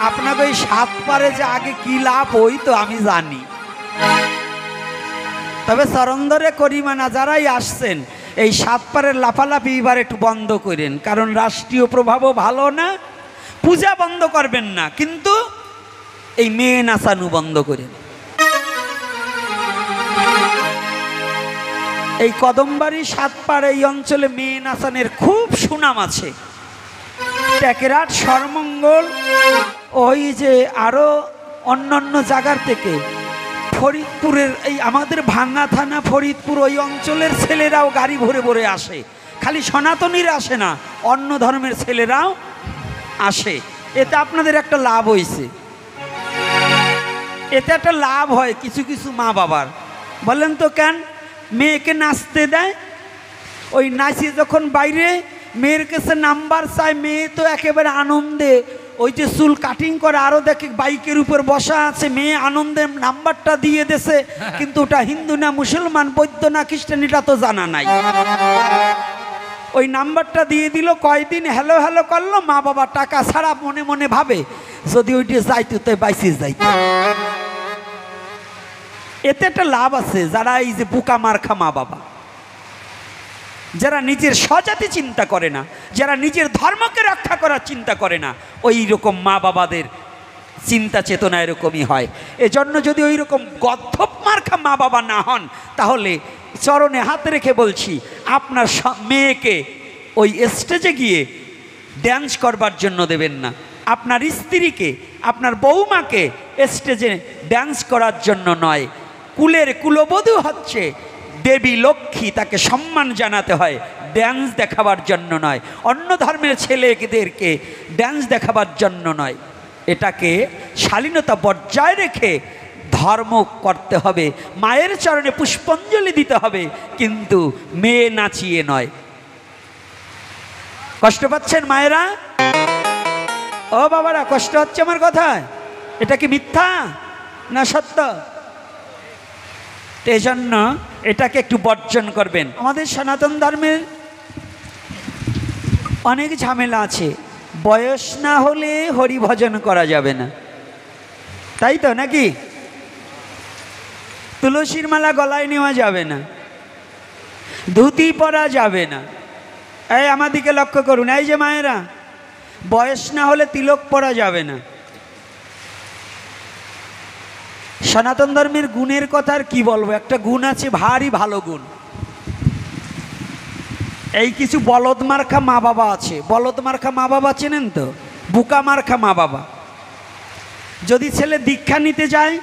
আপনাকে ওই 7 পারে যে আগে কি লাভ ওই তো আমি জানি। তবে চরণধরে করিমানা যারাই আসছেন এই 7 পারের লাফালাফি এবার একটু বন্ধ করেন, কারণ রাষ্ট্রীয় প্রভাবও ভালো না। পূজা বন্ধ করবেন না, কিন্তু এই মেয়ে নাচানু বন্ধ করেন। এই কদমবাড়ি 7 পাড় এই অঞ্চলে মেয়ে নাচানের খুব সুনাম আছে। টেকেরাট, সরমঙ্গল, ওই যে আরো অন্যান্য জায়গার থেকে, ফরিদপুরের এই আমাদের ভাঙ্গা থানা ফরিদপুর ওই অঞ্চলের ছেলেরাও গাড়ি ভরে ভরে আসে। খালি সনাতনীরা আসে না, অন্য ধর্মের ছেলেরাও আসে। এতে আপনাদের একটা লাভ হয়েছে, এতে একটা লাভ হয় কিছু কিছু মা বাবার। বলেন তো কেন? মেয়েকে নাচতে দেয়, ওই নাচিয়ে যখন বাইরে মেয়ের কাছে নাম্বার চায়, মেয়ে তো একেবারে আনন্দে ওই যে চুল কাটিং করে, আরও দেখে বাইকের উপর বসা আছে, মেয়ে আনন্দে নাম্বারটা দিয়ে দেছে। কিন্তু ওটা হিন্দু না মুসলমান, বৌদ্ধ না খ্রিস্টান এটা তো জানা নাই। ওই নাম্বারটা দিয়ে দিল, কয়দিন হ্যালো হ্যালো করলো, মা বাবা টাকা ছাড়া মনে মনে ভাবে যদি ওইটি যাইতো তো বাইসে যাইতো। এতে একটা লাভ আছে। যারা এই যে বুকা মার্খা মা বাবা, যারা নিজের স্বজাতি চিন্তা করে না, যারা নিজের ধর্মকে রক্ষা করার চিন্তা করে না, ওই রকম মা বাবাদের চিন্তা চেতনা এরকমই হয়। এজন্য যদি ওই রকম গদ্ধপ মার্খা মা বাবা না হন, তাহলে চরণে হাত রেখে বলছি, আপনার মেয়েকে ওই স্টেজে গিয়ে ড্যান্স করবার জন্য দেবেন না। আপনার স্ত্রীকে, আপনার বৌমাকে স্টেজে ড্যান্স করার জন্য নয়। কুলের কুলবধূ হচ্ছে দেবী লক্ষ্মী, তাকে সম্মান জানাতে হয়, ড্যান্স দেখাবার জন্য নয়। অন্য ধর্মের ছেলেদেরকে ড্যান্স দেখাবার জন্য নয়। এটাকে শালীনতা বজায় রেখে ধর্ম করতে হবে, মায়ের চরণে পুষ্পাঞ্জলি দিতে হবে, কিন্তু মেয়ে নাচিয়ে নয়। কষ্ট পাচ্ছেন মায়েরা? ও বাবারা, কষ্ট হচ্ছে আমার কথায়? এটা কি মিথ্যা না সত্য? এই জন্য এটাকে একটু বর্জন করবেন। আমাদের সনাতন ধর্মের অনেক ঝামেলা আছে। বয়স না হলে হরিভজন করা যাবে না, তাই তো নাকি? তুলসীর মালা গলায় নেওয়া যাবে না, ধুতি পরা যাবে না। এই আমার দিকে লক্ষ্য করুন, এই যে মায়েরা, বয়স না হলে তিলক পরা যাবে না। সনাতন ধর্মের গুণের কথা আর কি বলবো, একটা গুণ আছে, ভারী ভালো গুণ। এই কিছু বলদ মার্খা মা বাবা আছে। বলদ মার্খা মা বাবা চেনেন তো? বুকা মার্খা মা বাবা। যদি ছেলে দীক্ষা নিতে যায়,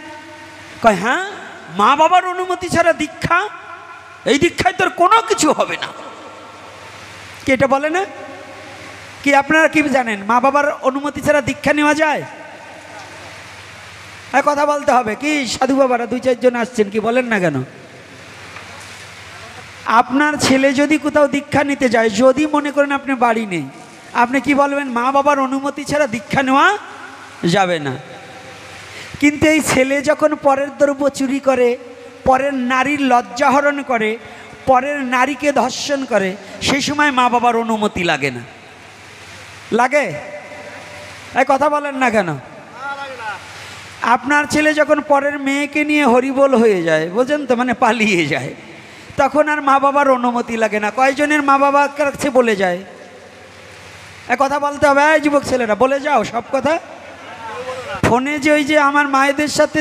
কয় হ্যাঁ মা বাবার অনুমতি ছাড়া দীক্ষা, এই দীক্ষায় তোর কোনো কিছু হবে না। কি এটা বলে না? কি আপনারা কি জানেন মা বাবার অনুমতি ছাড়া দীক্ষা নেওয়া যায়? কথা বলতে হবে। কি সাধু বাবারা 2-4 জন আসছেন, কি বলেন না কেন? আপনার ছেলে যদি কোথাও দীক্ষা নিতে যায়, যদি মনে করেন আপনি বাড়ি নেই, আপনি কি বলবেন? মা বাবার অনুমতি ছাড়া দীক্ষা নেওয়া যাবে না। কিন্তু এই ছেলে যখন পরের দ্রব্য চুরি করে, পরের নারীর লজ্জাহরণ করে, পরের নারীকে ধর্ষণ করে, সেই সময় মা বাবার অনুমতি লাগে না? লাগে? এই কথা বলেন না কেন? আপনার ছেলে যখন পরের মেয়েকে নিয়ে হরিবোল হয়ে যায়, বোঝেন তো, মানে পালিয়ে যায়, তখন আর মা বাবার অনুমতি লাগে না। কয়জনের মা বাবার কাছে বলে যায়? কথা বলতে হবে। এই যুবক ছেলেরা, বলে যাও সব কথা। ফোনে যে ওই যে আমার মায়েদের সাথে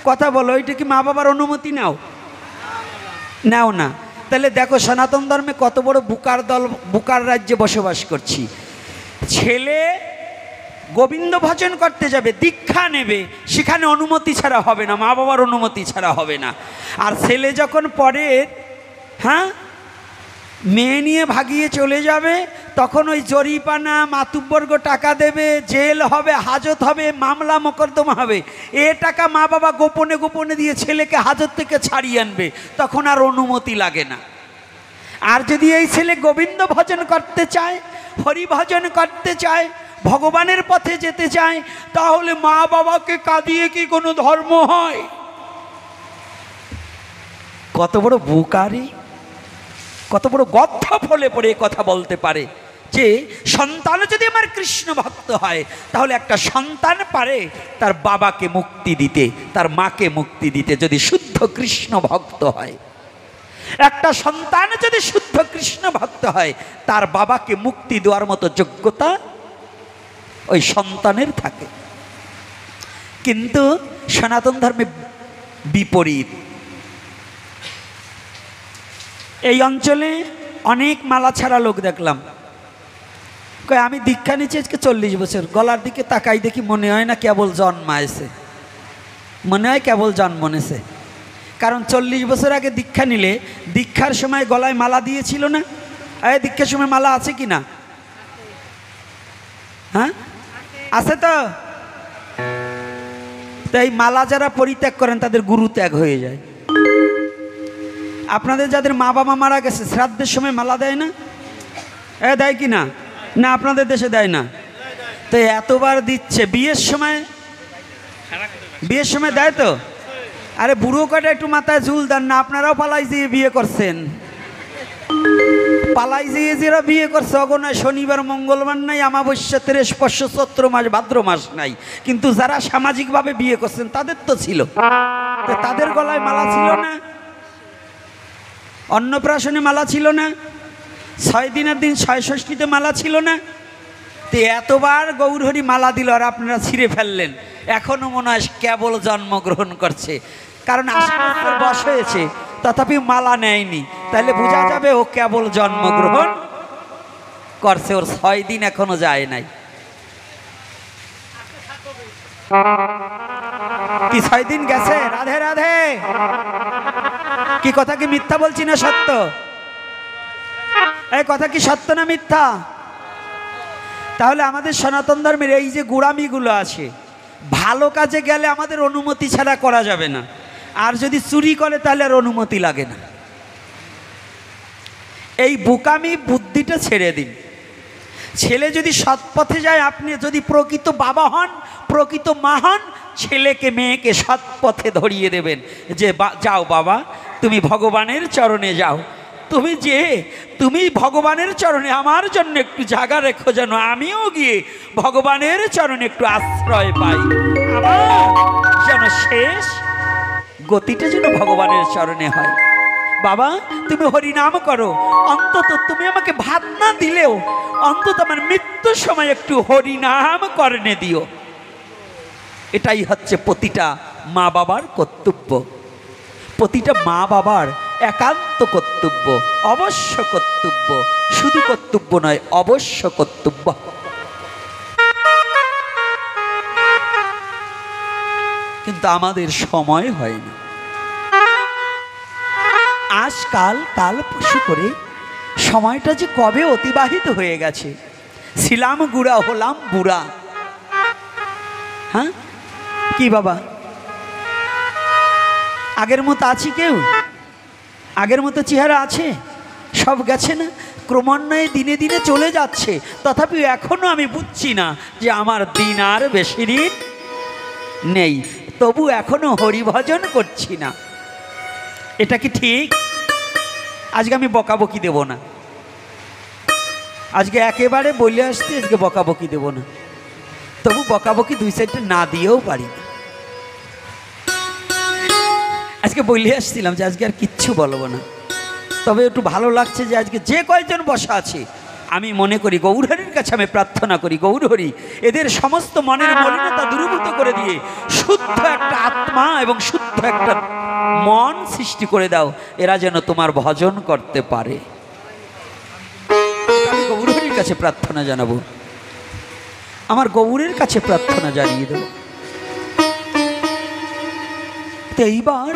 কথা বলো, ওইটা কি মা বাবার অনুমতি নাও? নাও না। তাহলে দেখো সনাতন ধর্মে কত বড় বুকার দল, বুকার রাজ্যে বসবাস করছি। ছেলে গোবিন্দ ভজন করতে যাবে, দীক্ষা নেবে, সেখানে অনুমতি ছাড়া হবে না, মা বাবার অনুমতি ছাড়া হবে না। আর ছেলে যখন পরে মেয়ে নিয়ে ভাগিয়ে চলে যাবে, তখন ওই জরিপানা মাতুব্বর্গ টাকা দেবে, জেল হবে, হাজত হবে, মামলা মোকদ্দমা হবে। এ টাকা মা বাবা গোপনে গোপনে দিয়ে ছেলেকে হাজত থেকে ছাড়িয়ে আনবে, তখন আর অনুমতি লাগে না। আর যদি এই ছেলে গোবিন্দ ভজন করতে চায়, হরি ভজন করতে চায়, ভগবানের পথে যেতে চায়, তাহলে মা বাবাকে কাঁদিয়ে কি কোনো ধর্ম হয়? কত বড় বুকারি, কত বড় গর্ধপ হলে পড়ে কথা বলতে পারে। যে সন্তান যদি আমার কৃষ্ণ ভক্ত হয় তাহলে একটা সন্তান পারে তার বাবাকে মুক্তি দিতে, তার মাকে মুক্তি দিতে, যদি শুদ্ধ কৃষ্ণ ভক্ত হয়। একটা সন্তান যদি শুদ্ধ কৃষ্ণ ভক্ত হয় তার বাবাকে মুক্তি দেওয়ার মতো যোগ্যতা ওই সন্তানের থাকে। কিন্তু সনাতন ধর্মে বিপরীত। এই অঞ্চলে অনেক মালা ছাড়া লোক দেখলাম, কয় আমি দীক্ষা নিচ্ছি আজকে 40 বছর, গলার দিকে তাকাই দেখি মনে হয় না কেবল জন্মাইছে, মনে হয় কেবল জন্ম নেছে। কারণ 40 বছর আগে দীক্ষা নিলে দীক্ষার সময় গলায় মালা দিয়েছিল না? এই দীক্ষার সময় মালা আছে কি না? হ্যাঁ আছে তো। তাই মালা যারা পরিত্যাগ করেন তাদের গুরু ত্যাগ হয়ে যায়। আপনাদের যাদের মা বাবা মারা গেছে শ্রাদ্ধের সময় মালা দেয় না? দেয় কি না? না আপনাদের দেশে দেয় না? তো এতবার দিচ্ছে, বিয়ের সময় দেয় তো? আরে বুড়ো কাটা একটু মাথায় ঝুল দেন না, আপনারাও পালাই যেয়ে বিয়ে করছেন। পালাই যেয়ে যারা বিয়ে করছে অগনায় শনিবার মঙ্গলবার নাই, অমাবস্যা 30 পশ্য চৈত্র মাস ভাদ্র মাস নাই, কিন্তু যারা সামাজিকভাবে বিয়ে করছেন তাদের তো ছিল। তাদের গলায় মালা ছিল না? অন্নপ্রাশনে মালা ছিল না? 6 দিনের দিন 6 ষষ্ঠীতে মালা ছিল না? তো এতবার গৌরহরি মালা দিল আর আপনারা ছিঁড়ে ফেললেন। এখনো মনে হয় কেবল জন্মগ্রহণ করছে, কারণ 80 বছর বয়স হয়েছে তথাপি মালা নেয়নি, তাহলে বোঝা যাবে ও কেবল জন্মগ্রহণ করছে, ওর 6 দিন এখনো যায় নাই। কি 6 দিন গেছে? রাধে রাধে। কি কথা কি মিথ্যা বলছি না সত্য? এই কথা কি সত্য না মিথ্যা? তাহলে আমাদের সনাতন ধর্মের এই যে গোড়ামিগুলো আছে, ভালো কাজে গেলে আমাদের অনুমতি ছাড়া করা যাবে না, আর যদি চুরি করে তাহলে আর অনুমতি লাগে না। এই বোকামি বুদ্ধিটা ছেড়ে দিন। ছেলে যদি সৎ পথে যায়, আপনি যদি প্রকৃত বাবা হন, প্রকৃত মা হন, ছেলেকে মেয়েকে সৎ পথে ধরিয়ে দেবেন যে যাও বাবা তুমি ভগবানের চরণে যাও, তুমি ভগবানের চরণে আমার জন্য একটু জায়গা রেখো, যেন আমিও গিয়ে ভগবানের চরণে একটু আশ্রয় পাই, আমার যেন শেষ গতিটা যেন ভগবানের চরণে হয়। বাবা তুমি হরিনাম করো, অন্তত তুমি আমাকে ভাত না দিলেও অন্তত আমার মৃত্যুর সময় একটু হরিনাম করনে দিও। এটাই হচ্ছে প্রতিটা মা বাবার কর্তব্য, প্রতিটা মা বাবার একান্ত কর্তব্য, অবশ্য কর্তব্য, শুধু কর্তব্য নয় অবশ্য কর্তব্য। কিন্তু আমাদের সময় হয় না। আজকাল কাল পশু করে সময়টা যে কবে অতিবাহিত হয়ে গেছে। ছিলাম গুড়া হলাম বুড়া। হ্যাঁ কি বাবা, আগের মতো আছি কেউ? আগের মতো চেহারা আছে? সব গেছে না? ক্রমান্বয়ে দিনে দিনে চলে যাচ্ছে, তথাপি এখনো আমি বুঝছি না যে আমার দিন আর বেশি দিন নেই, তবু এখনো হরিভজন করছি না। এটা কি ঠিক? আজকে আমি বকাবকি দেব না, আজকে একেবারে বলে আসতে আজকে বকাবকি দেব না, তবু বকাবকি 2 সাইডটা না দিয়েও পারি না। আজকে বলে আসছিলাম যে আজকে আর কিচ্ছু বলবো না, তবে একটু ভালো লাগছে যে আজকে যে কয়েকজন বসা আছে আমি মনে করি গৌরহরির কাছে আমি প্রার্থনা করি, গৌরহরি এদের সমস্ত মনের মলিনতা দূরীভূত করে দিয়ে শুদ্ধ একটা আত্মা এবং শুদ্ধ একটা মন সৃষ্টি করে দাও, এরা যেন তোমার ভজন করতে পারে। আমি গৌরহরির কাছে প্রার্থনা জানাবো, আমার গৌরের কাছে প্রার্থনা জানিয়ে দেব। তো এইবার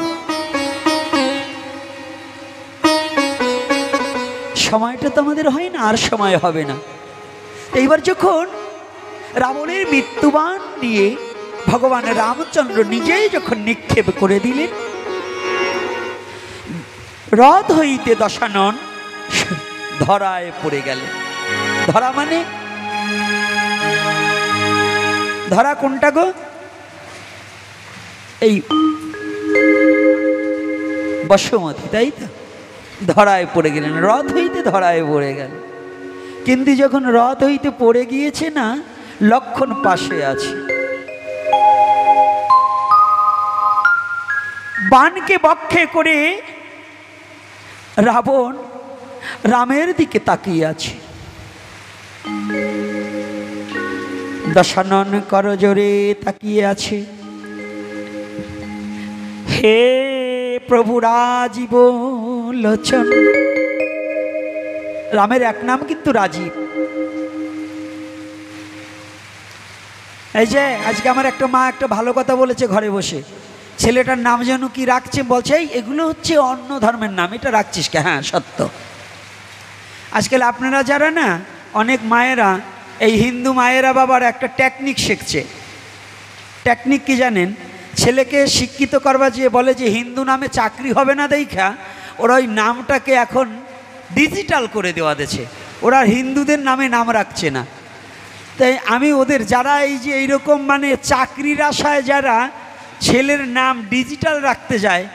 সময়টা তো আমাদের হয় না, আর সময় হবে না। এইবার যখন রাবণের মৃত্যুবাণ নিয়ে ভগবান রামচন্দ্র নিজেই যখন নিক্ষেপ করে দিলেন, রথ হইতে দশানন ধরায় পড়ে গেলেন। ধরা মানে ধরা কোনটা গো? এই বসুমতী, তাই তো? ধরায় পড়ে গেলেন, রথ হইতে ধরায় পড়ে গেল। কিন্তু যখন রথ হইতে পড়ে গিয়েছে না, লক্ষণ পাশে আছে, বাণকে বক্ষে করে রাবণ রামের দিকে তাকিয়ে আছে। দশানন করজোড়ে তাকিয়ে আছে। হে প্রভু রাজীব লোচন, রামের এক নাম কিন্তু রাজীব। এই যে আজকে আমার একটা মা একটা ভালো কথা বলেছে ঘরে বসে, ছেলেটার নাম যেন কি রাখছে, বলছে এই এগুলো হচ্ছে অন্য ধর্মের নাম, এটা রাখছিস কে? হ্যাঁ সত্য। আজকাল আপনারা যারা না, অনেক মায়েরা, এই হিন্দু মায়েরা বাবার একটা টেকনিক শিখছে। টেকনিক কি জানেন? ছেলেকে শিক্ষিত করবা যে বলে যে হিন্দু নামে চাকরি হবে না দেখা, ওরা ওই নামটাকে এখন ডিজিটাল করে দেওয়া দিয়েছে, ওরা হিন্দুদের নামে নাম রাখছে না। তাই আমি ওদের যারা এই যে এইরকম মানে চাকরির আশায় যারা ছেলের নাম ডিজিটাল রাখতে যায়,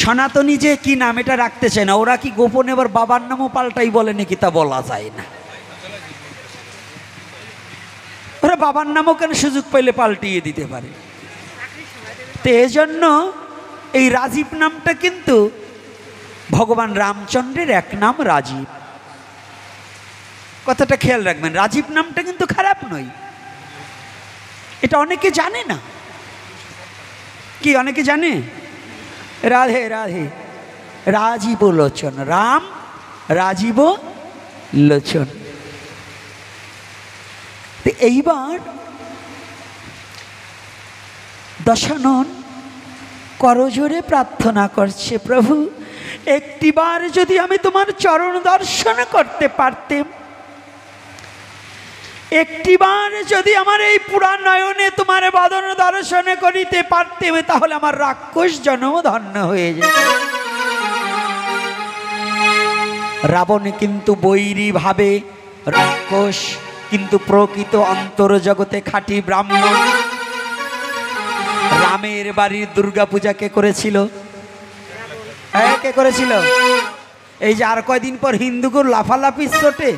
সনাতনী যে কি নাম এটা রাখতে চায় না, ওরা কি গোপনে এবার বাবার নামও পাল্টাই বলে নাকি তা বলা যায় না। ওরা বাবার নামও কেন সুযোগ পাইলে পাল্টিয়ে দিতে পারে। তো এজন্য এই রাজীব নামটা কিন্তু ভগবান রামচন্দ্রের এক নাম রাজীব। কথাটা খেয়াল রাখবেন, রাজীব নামটা কিন্তু খারাপ নয়, এটা অনেকে জানে না। কি অনেকে জানে? রাধে রাধে, রাজীব লোচন, রাম রাজীব লোচন। এইবার দশানন করজোড়ে প্রার্থনা করছে, প্রভু একটিবার যদি আমি তোমার চরণ দর্শন করতে পারতাম, একটিবার যদি আমার এই পুরা নয়নে তোমার বদন দর্শন করিতে পারতাম, তাহলে আমার রাক্ষস জন্ম ধন্য হয়ে যেত। রাবণ কিন্তু বৈরী ভাবে রাক্ষস, কিন্তু প্রকৃত অন্তর্জগতে খাঁটি ব্রাহ্মণ। রামের বাড়ির দুর্গা পূজা কে করেছিল? কে করেছিল? এই যে আর কয়দিন পর হিন্দুগুলো লাফালাফি চোটে